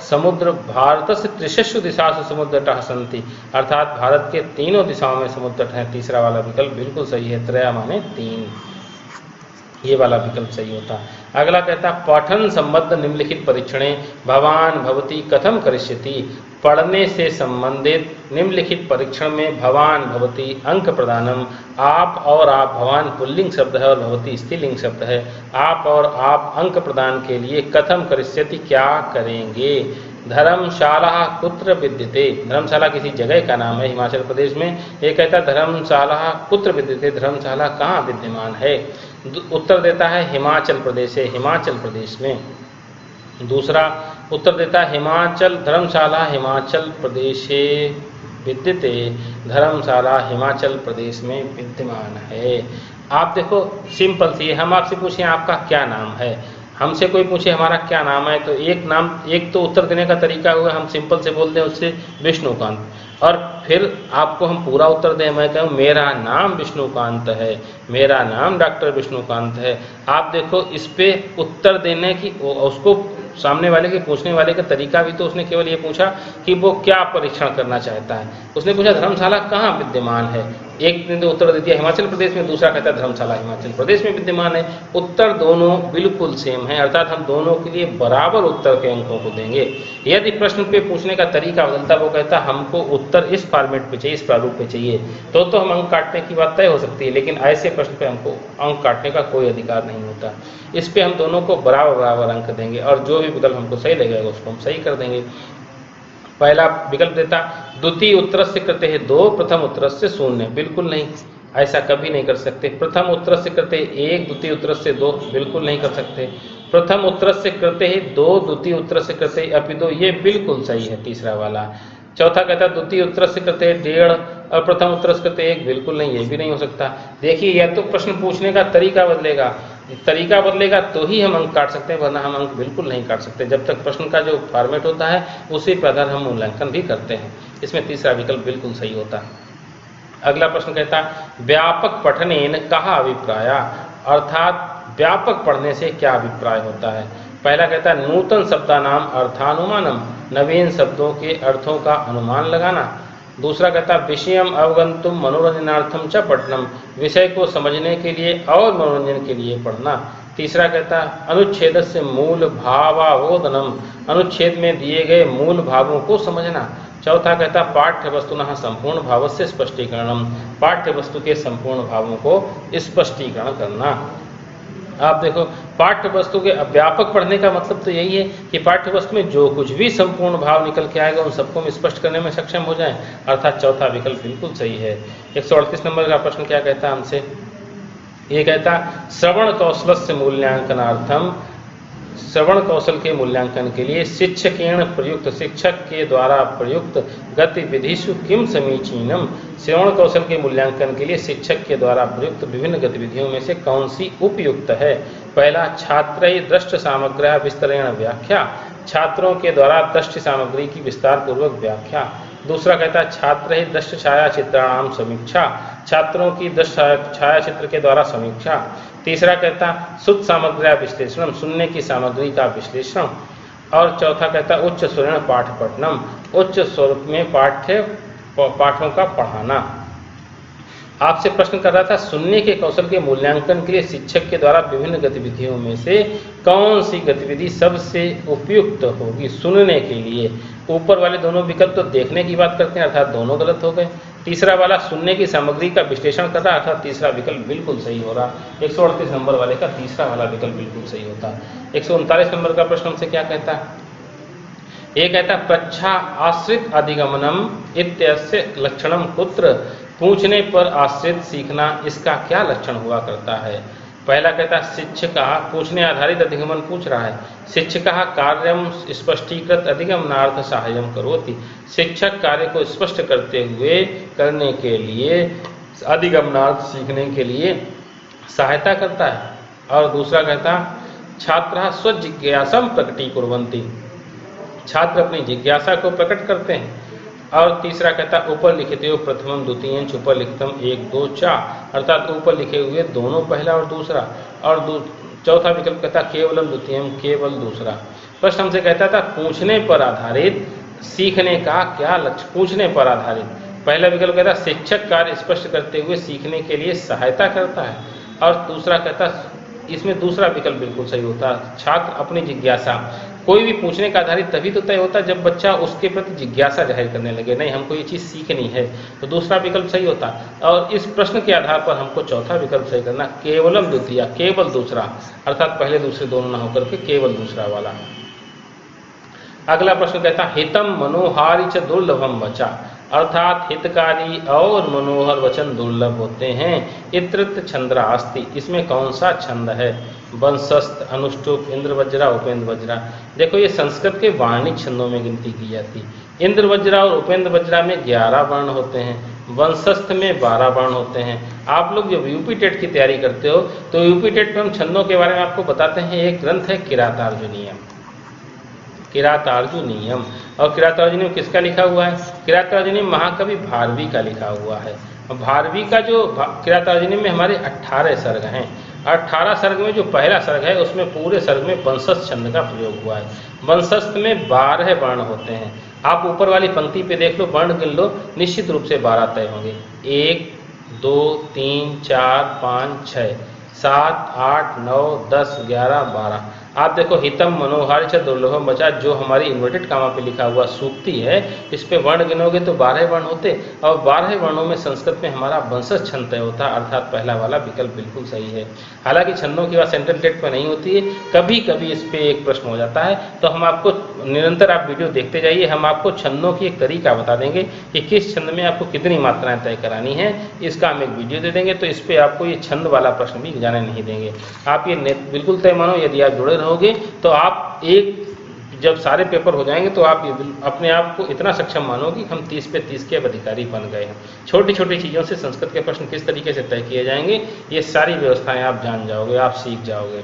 समुद्र भारतस्य त्रिषु दिशासु समुद्र तटः सन्ति, अर्थात भारत के तीनों दिशाओं में समुद्र तट हैं। तीसरा वाला विकल्प बिल्कुल सही है, त्रय माने 3, ये वाला विकल्प सही होता। अगला कहता पठन संबद्ध निम्नलिखित परीक्षणे भवान भवती कथम करिष्यति। पढ़ने से संबंधित निम्नलिखित परीक्षण में भवान भवती अंक प्रदानम, आप और आप, भवान पुल्लिंग शब्द है और भवती स्त्रीलिंग शब्द है, आप और आप अंक प्रदान के लिए कथम करिष्यति क्या करेंगे। धर्मशाला कुत्र विद्यते, धर्मशाला किसी जगह का नाम है हिमाचल प्रदेश में। ये कहता धर्मशाला कुत्र विद्यते, धर्मशाला कहाँ विद्यमान है। उत्तर देता है हिमाचल प्रदेश है, हिमाचल प्रदेश में। दूसरा उत्तर देता है हिमाचल धर्मशाला हिमाचल प्रदेशे विद्यते, धर्मशाला हिमाचल प्रदेश में विद्यमान है। आप देखो सिंपल सी है, हम आपसे पूछें आपका क्या नाम है, हमसे कोई पूछे हमारा क्या नाम है, तो एक तो उत्तर देने का तरीका हुआ हम सिंपल से बोल दें उससे विष्णुकांत, और फिर आपको हम पूरा उत्तर दें, मैं कहूँ मेरा नाम विष्णुकांत है, मेरा नाम डॉक्टर विष्णुकांत है। आप देखो इस पे उत्तर देने की उसको सामने वाले के पूछने वाले का तरीका भी तो उसने केवल ये पूछा कि वो क्या परीक्षण करना चाहता है। उसने पूछा धर्मशाला कहाँ विद्यमान है, एक ने तो उत्तर दे दिया हिमाचल प्रदेश में, दूसरा कहता है धर्मशाला हिमाचल प्रदेश में विद्यमान है। उत्तर दोनों बिल्कुल सेम है, अर्थात हम दोनों के लिए बराबर उत्तर के अंकों को देंगे। यदि प्रश्न पे पूछने का तरीका बदलता, वो कहता हमको उत्तर इस फॉर्मेट पे चाहिए, इस प्रारूप पे चाहिए, तो हम अंक काटने की बात तय हो सकती है, लेकिन ऐसे प्रश्न पे हमको अंक काटने का कोई अधिकार नहीं होता। इस पे हम दोनों को बराबर बराबर अंक देंगे और जो भी विकल्प हमको सही लगेगा उसको हम सही कर देंगे। पहला विकल्प देता द्वितीय उत्तर से करते हैं 2, प्रथम उत्तर से 0, बिल्कुल नहीं, ऐसा कभी नहीं कर सकते। प्रथम उत्तर से करते हैं 1, द्वितीय उत्तर से 2, बिल्कुल नहीं कर सकते। प्रथम उत्तर से करते हैं 2, द्वितीय उत्तर से करते हैं अपितु, ये बिल्कुल सही है तीसरा वाला। चौथा कहता द्वितीय उत्तर से करते हैं 1.5 और प्रथम उत्तर से करते हैं 1, बिल्कुल नहीं, ये भी नहीं हो सकता। देखिए या तो प्रश्न पूछने का तरीका बदलेगा तो ही हम अंक काट सकते हैं, वरना हम अंक बिल्कुल नहीं काट सकते। जब तक प्रश्न का जो फॉर्मेट होता है उसी पर आधार हम मूल्यांकन भी करते हैं। इसमें तीसरा विकल्प बिल्कुल सही होता है। अगला प्रश्न कहता व्यापक पठनेन कहा अभिप्राय, अर्थात व्यापक पढ़ने से क्या अभिप्राय होता है। पहला कहता है नूतन शब्दानाम अर्थानुमानम, नवीन शब्दों के अर्थों का अनुमान लगाना। दूसरा कहता विषयम अवगंतुम मनोरंजनार्थम च पठनम, विषय को समझने के लिए और मनोरंजन के लिए पढ़ना। तीसरा कहता अनुच्छेद से मूल भावावोधनम, अनुच्छेद में दिए गए मूल भावों को समझना। चौथा कहता पाठ्य वस्तुनः संपूर्ण भाव से स्पष्टीकरणम, पाठ्य वस्तु के संपूर्ण भावों को स्पष्टीकरण करना। आप देखो पाठ्य वस्तु के व्यापक पढ़ने का मतलब तो यही है कि पाठ्य वस्तु में जो कुछ भी संपूर्ण भाव निकल के आएगा उन सबको हम स्पष्ट करने में सक्षम हो जाएं, अर्थात चौथा विकल्प बिल्कुल सही है। 138 नंबर का प्रश्न क्या कहता है हमसे, ये कहता श्रवण कौशलस्य मूल्यांकनार्थम, श्रवण कौशल के मूल्यांकन के लिए शिक्षकेण प्रयुक्त, शिक्षक के द्वारा प्रयुक्त गतिविधिषु किम समीचीनम, श्रवण कौशल के मूल्यांकन के लिए शिक्षक के द्वारा प्रयुक्त विभिन्न गतिविधियों में से कौन सी उपयुक्त है। पहला छात्रैः दृष्ट सामग्र्या विस्तरेण व्याख्या, छात्रों के द्वारा दृष्ट सामग्री की विस्तार पूर्वक व्याख्या। दूसरा कहता है छात्रैः दृष्ट छायाचित्राणाम समीक्षा, छात्रों की दृष्ट छायाचित्र के द्वारा समीक्षा। तीसरा कहता शुद्ध सामग्र्या विश्लेषण, सुनने की सामग्री का विश्लेषण। और चौथा कहता उच्च स्वरेण पाठ पठनम, उच्च स्वर में पाठों का पढ़ाना। आपसे प्रश्न कर रहा था सुनने के कौशल के मूल्यांकन के लिए शिक्षक के द्वारा विभिन्न गतिविधियों में से कौन सी गतिविधि सबसे उपयुक्त होगी सुनने के लिए। ऊपर वाले दोनों विकल्प तो देखने की बात करते हैं, अर्थात दोनों गलत हो गए। तीसरा वाला सुनने की सामग्री का विश्लेषण कर रहा है, अर्थात तीसरा विकल्प बिल्कुल सही हो रहा। 138 नंबर वाले का तीसरा वाला विकल्प बिल्कुल सही होता। 139 नंबर का प्रश्न हमसे क्या कहता है, ये कहता प्रच्छा आश्रित अधिगमनम इत्यस्य लक्षणम कुत्र, पूछने पर आश्रित सीखना इसका क्या लक्षण हुआ करता है। पहला कहता शिक्षक पूछने आधारित अधिगमन पूछ रहा है, शिक्षक कार्यम स्पष्टीकृत अधिगमनार्थ सहायम करोति, शिक्षक कार्य को स्पष्ट करने के लिए अधिगमनार्थ सीखने के लिए सहायता करता है। और दूसरा कहता छात्र स्वजिज्ञासम प्रकटीकुर्वन्ति, छात्र अपनी जिज्ञासा को प्रकट करते हैं। और तीसरा कहता ऊपर लिखित प्रथमम द्वितीयं ऊपर लिखितम 1 2 4, अर्थात ऊपर लिखे हुए दोनों पहला और दूसरा। और चौथा विकल्प कहता केवलम द्वितीयम, केवल दूसरा। प्रश्न हमसे कहता था पूछने पर आधारित सीखने का क्या लक्ष्य, पूछने पर आधारित। पहला विकल्प कहता शिक्षक कार्य स्पष्ट करते हुए सीखने के लिए सहायता करता है। और दूसरा कहता इसमें दूसरा विकल्प बिल्कुल सही होता, छात्र अपनी जिज्ञासा। कोई भी पूछने का आधारित तभी तो तय होता जब बच्चा उसके प्रति जिज्ञासा जाहिर करने लगे, नहीं हमको ये चीज़ सीखनी है, तो दूसरा विकल्प सही होता। और इस प्रश्न के आधार पर हमको चौथा विकल्प सही करना, केवलम द्वितीय, केवल दूसरा, अर्थात पहले दूसरे दोनों ना होकर के केवल दूसरा वाला। अगला प्रश्न कहता हितम मनोहारी च दुर्लभम वचा, अर्थात हितकारी और मनोहर वचन दुर्लभ होते हैं। इत्रत छंद्रास्ति, इसमें कौन सा छंद है। वंशस्थ, अनुष्टुप, इंद्रवज्रा, उपेंद्र वज्रा। देखो ये संस्कृत के वाणिज्य छंदों में गिनती की जाती है। इंद्र वज्रा और उपेंद्र वज्रा में 11 वर्ण होते हैं, वंशस्थ में 12 वर्ण होते हैं। आप लोग जब यूपी टेट की तैयारी करते हो तो यूपी टेट में हम छंदों के बारे में आपको बताते हैं। एक ग्रंथ है किरातार्जुनीयम, किरातार्जुनीयम। और किरातार्जुनीयम किसका लिखा हुआ है? किरातार्जुनीयम महाकवि भारवी का लिखा हुआ है। भारवी का जो किरातार्जुनीयम में हमारे 18 सर्ग हैं। 18 सर्ग में जो पहला सर्ग है उसमें पूरे सर्ग में वंशस्थ छंद का प्रयोग हुआ है। वंशस्थ में 12 वर्ण होते हैं। आप ऊपर वाली पंक्ति पे देख लो, वर्ण गिन लो, निश्चित रूप से 12 तय होंगे। 1 2 3 4 5 6 7 8 9 10 11 12। आप देखो हितम मनोहारी च दुर्लभम बचा, जो हमारी इन्वर्टेड कामा पे लिखा हुआ सूक्ति है, इस पे वर्ण गिनोगे तो 12 वर्ण होते। और 12 वर्णों में संस्कृत में हमारा वंशज छंद तय होता, अर्थात पहला वाला विकल्प बिल्कुल सही है। हालांकि छंदों की बात सेंट्रल टेट पर नहीं होती है, कभी कभी इस पे एक प्रश्न हो जाता है। तो हम आपको निरंतर आप वीडियो देखते जाइए, हम आपको छंदों की एक तरीका बता देंगे कि किस छंद में आपको कितनी मात्राएं तय करानी है। इसका हम एक वीडियो दे देंगे, तो इस पर आपको ये छंद वाला प्रश्न भी जाने नहीं देंगे। आप ये बिल्कुल तय मानो, यदि आप जुड़े रहोगे तो आप जब सारे पेपर हो जाएंगे तो आप अपने आप को इतना सक्षम मानोगे कि हम 30 पे 30 के अब अधिकारी बन गए हैं। छोटी छोटी चीज़ों से संस्कृत के प्रश्न किस तरीके से तय किए जाएंगे, ये सारी व्यवस्थाएं आप जान जाओगे, आप सीख जाओगे।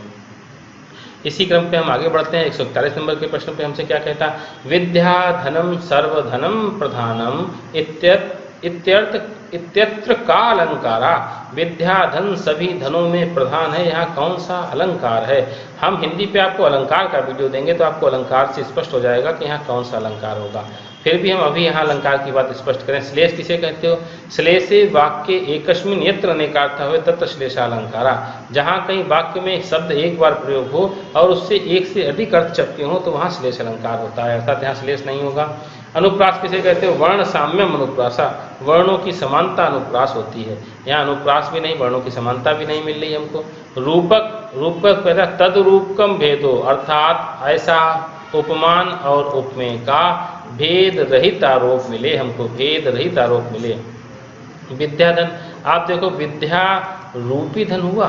इसी क्रम पे हम आगे बढ़ते हैं। 141 नंबर के प्रश्न पे हमसे क्या कहता है? विद्या धनम सर्वधनम प्रधानम इत्यत्र का अलंकारा। विद्या धन सभी धनों में प्रधान है, यहाँ कौन सा अलंकार है? हम हिंदी पे आपको अलंकार का वीडियो देंगे तो आपको अलंकार से स्पष्ट हो जाएगा कि यहाँ कौन सा अलंकार होगा। फिर भी हम अभी यहाँ अलंकार की बात स्पष्ट करें। श्लेष किसे कहते हो? श्लेषे वाक्य एकस्मिन् यत्र अनेकार्थ हो तत्र श्लेषालंकारा। जहाँ कहीं वाक्य में शब्द एक बार प्रयोग हो और उससे एक से अधिक अर्थ चपके हो तो वहाँ श्लेष अलंकार होता है, अर्थात यहाँ श्लेष नहीं होगा। अनुप्रास किसे कहते हो? वर्ण साम्यम अनुप्रासा, वर्णों की समानता अनुप्रास होती है। यहाँ अनुप्रास भी नहीं, वर्णों की समानता भी नहीं मिल रही हमको। रूपक पैदा तदरूपकम भेदो, अर्थात ऐसा उपमान और उपमेय का भेद रहित आरोप मिले, हमको भेद रहित आरोप मिले। विद्याधन, आप देखो विद्या रूपी धन हुआ,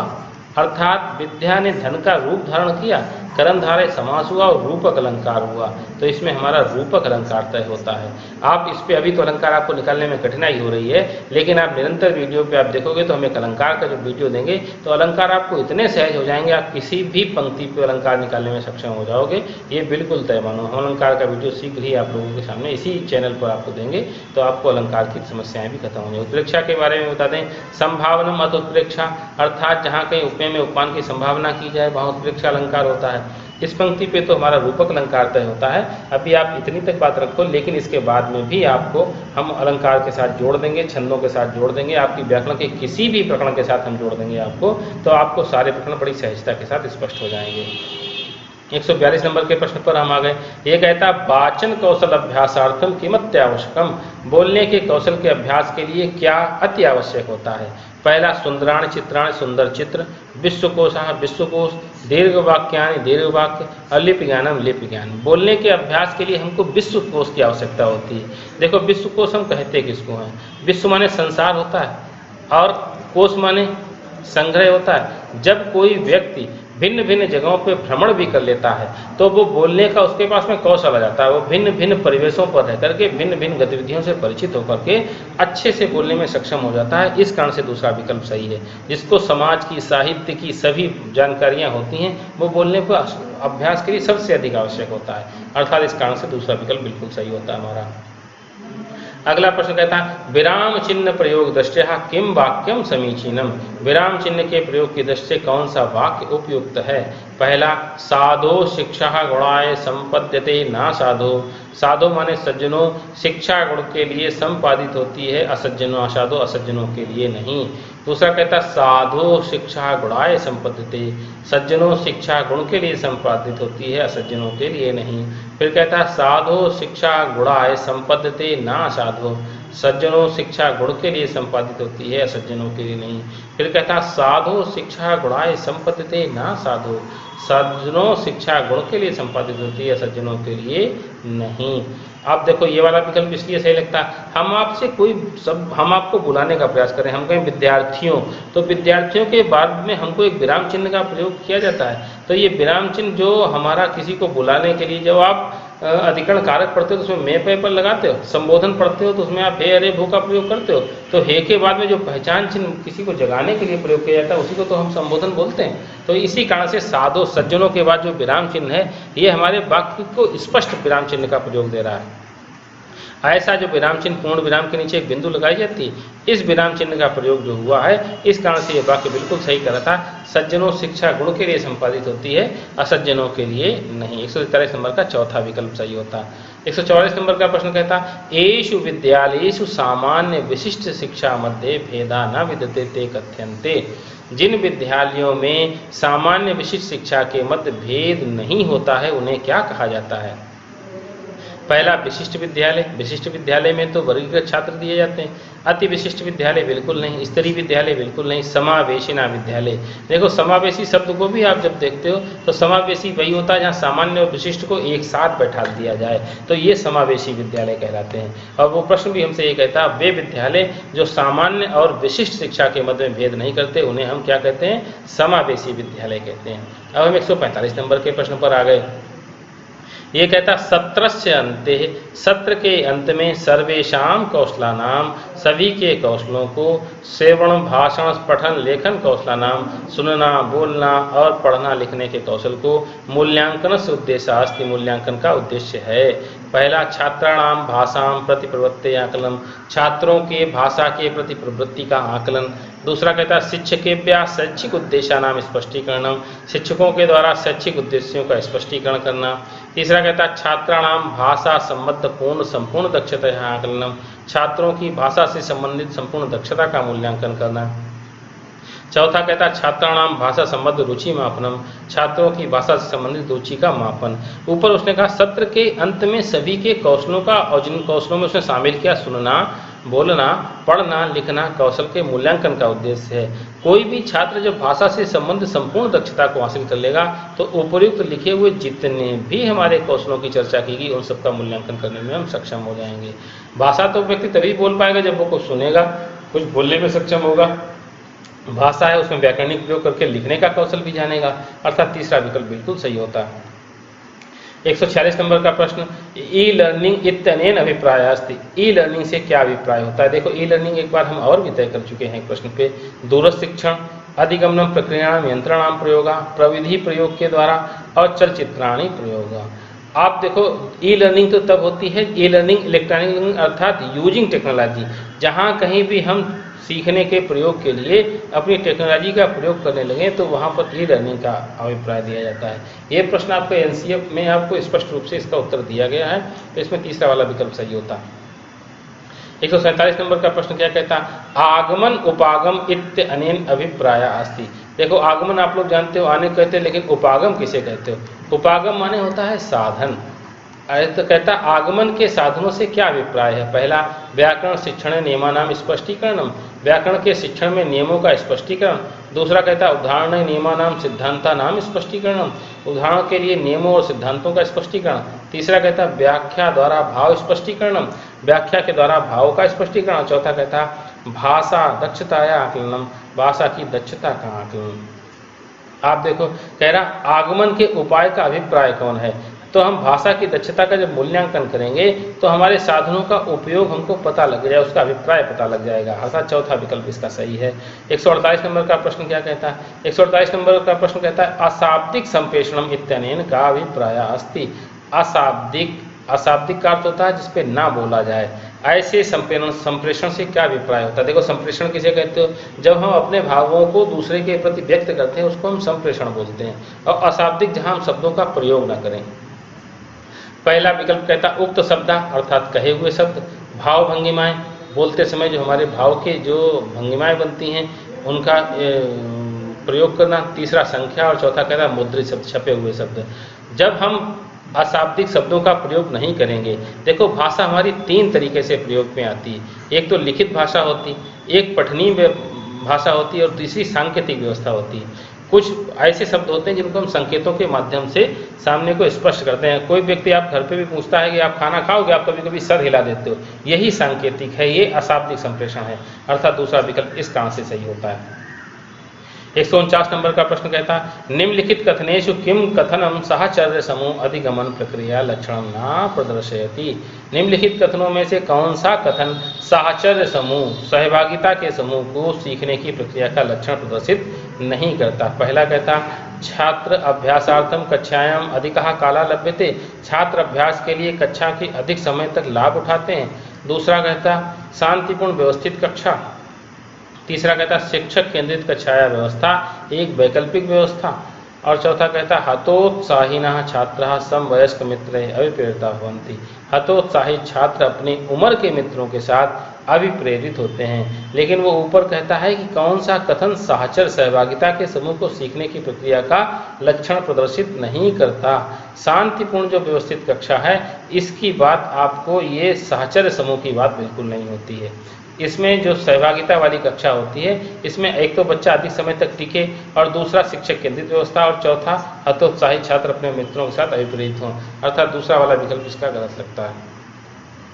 अर्थात विद्या ने धन का रूप धारण किया, कर्मधारय समास हुआ और रूपक अलंकार हुआ, तो इसमें हमारा रूपक अलंकार तय होता है। आप इस पे अभी तो अलंकार आपको निकालने में कठिनाई हो रही है, लेकिन आप निरंतर वीडियो पे आप देखोगे तो हम एक अलंकार का जो वीडियो देंगे तो अलंकार आपको इतने सहज हो जाएंगे, आप किसी भी पंक्ति पे अलंकार निकालने में सक्षम हो जाओगे, ये बिल्कुल तय मानो। हम अलंकार का वीडियो शीघ्र ही आप लोगों के सामने इसी चैनल पर आपको देंगे, तो आपको अलंकार की समस्याएं भी खत्म हो जाएगी। उत्प्रेक्षा के बारे में बता दें, संभावनम अत उत्प्रेक्षा, अर्थात जहाँ कहीं उपमेय में उपमान की संभावना की जाए वहाँ उत्प्रेक्षा अलंकार होता है। इस पंक्ति पे तो हमारा रूपक अलंकार तय होता है। अभी आप इतनी तक बात रखो, लेकिन इसके बाद में भी आपको हम अलंकार के साथ जोड़ देंगे, छंदों के साथ जोड़ देंगे, आपकी व्याकरण के किसी भी प्रकरण के साथ हम जोड़ देंगे आपको, तो आपको सारे प्रकरण बड़ी सहजता के साथ स्पष्ट हो जाएंगे। 142 नंबर के प्रश्न पर हम आ गए। ये कहता है वाचन कौशल अभ्यासार्थम किमत्यावश्यकम, बोलने के कौशल के अभ्यास के लिए क्या अति आवश्यक होता है? पहला सुंदराण चित्राण, सुंदर चित्र, विश्वकोश विश्वकोश, दीर्घ वाक्यानि दीर्घ वाक्य, अलिप ज्ञानम लिप ज्ञान। बोलने के अभ्यास के लिए हमको विश्वकोश की आवश्यकता होती है। देखो विश्वकोश हम कहते किसको हैं? विश्व माने संसार होता है और कोश माने संग्रह होता है। जब कोई व्यक्ति भिन्न भिन्न जगहों पर भ्रमण भी कर लेता है तो वो बोलने का उसके पास में कौशल आ जाता है, वो भिन्न भिन्न परिवेशों पर रह करके भिन्न भिन्न गतिविधियों से परिचित होकर के अच्छे से बोलने में सक्षम हो जाता है। इस कारण से दूसरा विकल्प सही है। जिसको समाज की, साहित्य की सभी जानकारियां होती हैं वो बोलने को अभ्यास के लिए सबसे अधिक आवश्यक होता है, अर्थात इस कारण से दूसरा विकल्प बिल्कुल सही होता है हमारा। अगला प्रश्न कहता है विराम चिन्ह प्रयोग दृष्टया किम वाक्यम समीचीनम, विराम चिन्ह के प्रयोग की दृष्टि से कौन सा वाक्य उपयुक्त है? पहला साधो शिक्षा गुणाय संपद्यते ना साधो, साधो माने सज्जनों, शिक्षा गुण के लिए संपादित होती है, असज्जनों असाधो असज्जनों के लिए नहीं। दूसरा कहता साधो शिक्षा गुणाय संपद्यते, सज्जनों शिक्षा गुण के लिए संपादित होती है, असज्जनों के लिए नहीं। फिर कहता है साधो शिक्षा गुणाय संपद्यते ना साधो, सज्जनों शिक्षा गुण के लिए संपादित होती है, असज्जनों के लिए नहीं। फिर कहता साधो शिक्षा गुणाय संपद्यते ना साधो, सज्जनों शिक्षा गुण के लिए संपादित होती है, सज्जनों के लिए नहीं। आप देखो ये वाला विकल्प इसलिए सही लगता है, हम आपको बुलाने का प्रयास करें, हम कहें विद्यार्थियों, तो विद्यार्थियों के बाद में हमको एक विराम चिन्ह का प्रयोग किया जाता है। तो ये विराम चिन्ह जो हमारा किसी को बुलाने के लिए, जब आप अधिकरण कारक पढ़ते हो तो उसमें मैं पे पर लगाते हो, संबोधन पढ़ते हो तो उसमें आप हे अरे भू का प्रयोग करते हो, तो हे के बाद में जो पहचान चिन्ह किसी को जगाने के लिए प्रयोग किया जाता है उसी को तो हम संबोधन बोलते हैं। तो इसी कारण से साधो सज्जनों के बाद जो विराम चिन्ह है ये हमारे वाक्य को स्पष्ट विराम चिन्ह का प्रयोग दे रहा है। ऐसा जो विराम चिन्ह पूर्ण विराम के नीचे एक बिंदु लगाई जाती है, इस विराम चिन्ह का प्रयोग जो हुआ है, इस कारण से ये वाक्य बिल्कुल सही कर रहा था। सज्जनों शिक्षा गुण के लिए संपादित होती है, असज्जनों के लिए नहीं। 143 नंबर का चौथा विकल्प सही होता। 144 नंबर का प्रश्न कहता एषु विद्यालयेषु सामान्य विशिष्ट शिक्षा मध्ये भेदा न विद्यते ते कथ्यन्ते। जिन विद्यालयों में सामान्य विशिष्ट शिक्षा के मध्य भेद नहीं होता है उन्हें क्या कहा जाता है? पहला विशिष्ट विद्यालय, विशिष्ट विद्यालय में तो वर्गीकृत छात्र दिए जाते हैं। अति विशिष्ट विद्यालय बिल्कुल नहीं, स्तरीय विद्यालय बिल्कुल नहीं, समावेशी ना विद्यालय। देखो समावेशी शब्द को भी आप जब देखते हो तो समावेशी वही होता है जहाँ सामान्य और विशिष्ट को एक साथ बैठा दिया जाए, तो ये समावेशी विद्यालय कहलाते हैं। और वो प्रश्न भी हमसे ये कहता है वे विद्यालय जो सामान्य और विशिष्ट शिक्षा के मध्य में भेद नहीं करते उन्हें हम क्या कहते हैं? समावेशी विद्यालय कहते हैं। अब हम 145 नंबर के प्रश्न पर आ गए। ये कहता सत्रस्य अन्ते, सत्र के अंत में सर्वेषां कौशलानाम, सभी के कौशलों को, श्रवण भाषण पठन लेखन कौशलानाम, सुनना बोलना और पढ़ना लिखने के कौशल को, मूल्यांकन से उद्देश्य अस्ति, मूल्यांकन का उद्देश्य है। पहला छात्राणाम भाषाम प्रति प्रवृत्ति आकलन, छात्रों के भाषा के प्रति प्रवृत्ति का आकलन। दूसरा कहता है शिक्षकेभ्यः शैक्षिक उद्देश्यानाम स्पष्टीकरणम, शिक्षकों के द्वारा शैक्षिक उद्देश्यों का स्पष्टीकरण करना। तीसरा कहता है छात्राणाम भाषा संबद्ध पूर्ण संपूर्ण दक्षता आकलनम, छात्रों की भाषा से संबंधित संपूर्ण दक्षता का मूल्यांकन करना। चौथा कहता है छात्राणाम भाषा संबद्ध रुचि मापनम, छात्रों की भाषा से संबंधित रुचि का मापन। ऊपर उसने कहा सत्र के अंत में सभी के कौशलों का, और जिन कौशलों में उसने शामिल किया सुनना बोलना पढ़ना लिखना कौशल के मूल्यांकन का उद्देश्य है। कोई भी छात्र जब भाषा से संबंधित संपूर्ण दक्षता को हासिल कर लेगा तो उपयुक्त लिखे हुए जितने भी हमारे कौशलों की चर्चा की गई उन सबका मूल्यांकन करने में हम सक्षम हो जाएंगे। भाषा तो व्यक्ति तभी बोल पाएगा जब वो कुछ सुनेगा, कुछ बोलने में सक्षम होगा। भाषा है उसमें व्याकरणिक प्रयोग करके लिखने का कौशल भी जानेगा, अर्थात तीसरा विकल्प बिल्कुल सही होता है। 146 नंबर का प्रश्न ई लर्निंग इत्यनेन अभिप्राय अस्ति, ई लर्निंग से क्या अभिप्राय होता है? देखो ई लर्निंग एक बार हम और भी तय कर चुके हैं प्रश्न पे। दूरस्थ शिक्षण, अधिगमनम प्रक्रियाणाम यंत्रणाम प्रयोगा, प्रविधि प्रयोग के द्वारा और चलचित्राणी प्रयोगा। आप देखो ई लर्निंग तो तब होती है, ई लर्निंग इलेक्ट्रॉनिक लर्निंग अर्थात यूजिंग टेक्नोलॉजी, जहाँ कहीं भी हम सीखने के प्रयोग के लिए अपनी टेक्नोलॉजी का प्रयोग करने लगे तो वहाँ पर ई लर्निंग का अभिप्राय दिया जाता है। ये प्रश्न आपको एनसीएफ में आपको स्पष्ट रूप से इसका उत्तर दिया गया है, तो इसमें तीसरा वाला विकल्प सही होता है। 147 नंबर का प्रश्न क्या कहता है? आगमन उपागम इत्य अनेन अभिप्राय अस्ति। देखो आगमन आप लोग जानते हो, आने कहते हैं, लेकिन उपागम किसे कहते हो? उपागम माने होता है साधन। तो कहता आगमन के साधनों से क्या अभिप्राय है? पहला व्याकरण शिक्षण नियमानाम स्पष्टीकरणम, व्याकरण के शिक्षण में नियमों का स्पष्टीकरण। दूसरा कहता उदाहरण नियमानाम सिद्धांतानाम स्पष्टीकरणम, उदाहरण के लिए नियमों और सिद्धांतों का स्पष्टीकरण। तीसरा कहता व्याख्या द्वारा भाव स्पष्टीकरणम, व्याख्या के द्वारा भाव का स्पष्टीकरण। चौथा कहता भाषा दक्षताया आकलनम, भाषा की दक्षता का आकलन। आप देखो कह रहा आगमन के उपाय का अभिप्राय कौन है? तो हम भाषा की दक्षता का जब मूल्यांकन करेंगे तो हमारे साधनों का उपयोग हमको पता लग जाए, उसका अभिप्राय पता लग जाएगा, अर्थात चौथा विकल्प इसका सही है। 148 नंबर का प्रश्न क्या कहता है? 148 नंबर का प्रश्न कहता है अशाब्दिक संप्रेषणम इत्यनेन का अभिप्राय अस्ति। अशाब्दिक, अशाब्दिक का अर्थ होता है जिसपे ना बोला जाए, ऐसे संप्रेषण से क्या अभिप्राय होता है? देखो संप्रेषण किसे कहते हो? जब हम अपने भावों को दूसरे के प्रति व्यक्त करते हैं उसको हम संप्रेषण बोलते हैं। और अशाब्दिक जहाँ हम शब्दों का प्रयोग ना करें। पहला विकल्प कहता उक्त शब्द अर्थात कहे हुए शब्द, भाव भंगिमाएं, बोलते समय जो हमारे भाव के जो भंगिमाएं बनती हैं उनका प्रयोग करना। तीसरा संख्या, और चौथा कहता मुद्रित शब्द, छपे हुए शब्द। जब हम अशाब्दिक शब्दों का प्रयोग नहीं करेंगे, देखो भाषा हमारी तीन तरीके से प्रयोग में आती है। एक तो लिखित भाषा होती, एक पठनीय भाषा होती है और तीसरी सांकेतिक व्यवस्था होती है। कुछ ऐसे शब्द होते हैं जिनको हम संकेतों के माध्यम से सामने को स्पष्ट करते हैं। कोई व्यक्ति आप घर पे भी पूछता है कि आप खाना खाओगे, आप कभी कभी सर हिला देते हो, यही सांकेतिक है, ये अशाब्दिक संप्रेषण है, अर्थात दूसरा विकल्प इस कारण से सही होता है। 149 नंबर का प्रश्न कहता है निम्नलिखित कथनेषु किम कथनम साहचर्य समूह अधिगमन प्रक्रिया लक्षणम न प्रदर्शयति। निम्नलिखित कथनों में से कौन सा कथन साहचर्य समूह सहभागिता के समूह को सीखने की प्रक्रिया का लक्षण प्रदर्शित नहीं करता। पहला कहता छात्र अभ्यासार्थम कक्षायाम अधिकः काला लभ्यते, छात्र अभ्यास के लिए कक्षा के अधिक समय तक लाभ उठाते हैं। दूसरा कहता शांतिपूर्ण व्यवस्थित कक्षा। तीसरा कहता शिक्षक केंद्रित कक्षाया व्यवस्था एक वैकल्पिक व्यवस्था। और चौथा कहता हतोत्साहिनः छात्राः समवयस्क मित्रैः अभिप्रेरिता भवन्ति। हतोत्साहित छात्र अपने उम्र के मित्रों के साथ अभिप्रेरित होते हैं। लेकिन वो ऊपर कहता है कि कौन सा कथन साहचर्य सहभागिता के समूह को सीखने की प्रक्रिया का लक्षण प्रदर्शित नहीं करता। शांतिपूर्ण जो व्यवस्थित कक्षा है इसकी बात आपको, ये साहचर्य समूह की बात बिल्कुल नहीं होती है। इसमें जो सहभागिता वाली कक्षा होती है इसमें एक तो बच्चा अधिक समय तक टिके, और दूसरा शिक्षक केंद्रित व्यवस्था, और चौथा हतोत्साहित छात्र अपने मित्रों के साथ अभिप्रेरित हों, अर्थात दूसरा वाला विकल्प इसका गलत लगता है।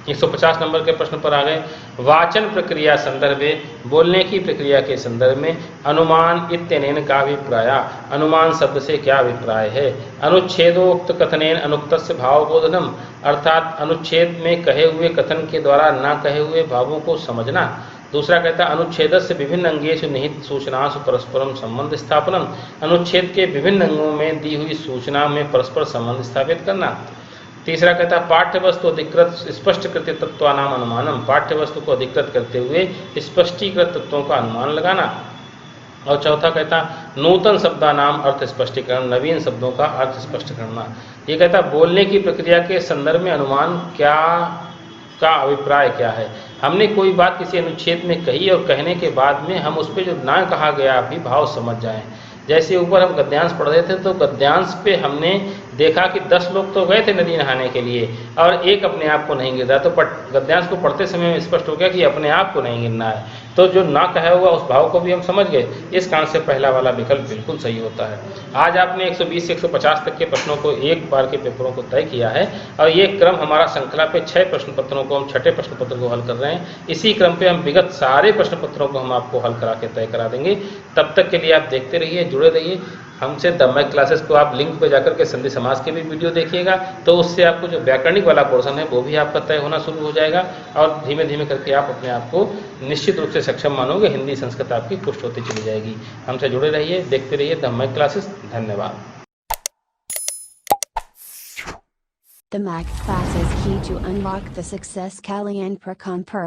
150 नंबर के प्रश्न पर आ गए। वाचन प्रक्रिया संदर्भे, बोलने की प्रक्रिया के संदर्भ में अनुमान इत्यनेन का अभिप्राय, अनुमान शब्द से क्या अभिप्राय है। अनुच्छेदोक्त कथनेन अनुक्तस्य भावबोधनम, अर्थात अनुच्छेद में कहे हुए कथन के द्वारा न कहे हुए भावों को समझना। दूसरा कहता है अनुच्छेदस्य विभिन्न अंगेषु निहित सूचनासु परस्परम संबंध स्थापनम, अनुच्छेद के विभिन्न अंगों में दी हुई सूचना में परस्पर संबंध स्थापित करना। तीसरा कहता है पाठ्य वस्तु अधिकृत स्पष्टकृत तत्वानाम अनुमानम, पाठ्य वस्तु को अधिकृत करते हुए स्पष्टीकृत तत्वों का अनुमान लगाना। और चौथा कहता नूतन शब्दानाम अर्थ स्पष्टीकरण, नवीन शब्दों का अर्थ स्पष्ट करना। ये कहता बोलने की प्रक्रिया के संदर्भ में अनुमान क्या का अभिप्राय क्या है। हमने कोई बात किसी अनुच्छेद में कही और कहने के बाद में हम उस पर जो ना कहा गया भी भाव समझ जाएं। जैसे ऊपर हम गद्यांश पढ़ रहे थे तो गद्यांश पे हमने देखा कि 10 लोग तो गए थे नदी नहाने के लिए और एक अपने आप को नहीं गिरा, तो गद्यांश को पढ़ते समय में स्पष्ट हो गया कि अपने आप को नहीं गिरना है। तो जो ना कहा हुआ उस भाव को भी हम समझ गए। इस कारण से पहला वाला विकल्प बिल्कुल सही होता है। आज आपने 120 से 150 तक के प्रश्नों को एक बार के पेपरों को तय किया है और ये क्रम हमारा श्रृंखला पे 6 प्रश्न पत्रों को हम 6ठे प्रश्न पत्र को हल कर रहे हैं। इसी क्रम पे हम विगत सारे प्रश्न पत्रों को हम आपको हल करा के तय करा देंगे। तब तक के लिए आप देखते रहिए, जुड़े रहिए हमसे। द मैक क्लासेस को आप लिंक पे जाकर के संधि समास के भी वीडियो देखिएगा, तो उससे आपको जो व्याकरणिक वाला पोर्शन है वो भी आपका तय होना शुरू हो जाएगा और धीमे धीमे करके आप अपने आप को निश्चित रूप से सक्षम मानोगे। हिंदी संस्कृत आपकी पुष्ट होती चली जाएगी। हमसे जुड़े रहिए, देखते रहिए द मैक क्लासेस। धन्यवाद। The Mac Classes key to unlock the success Kalyan Prakanpur.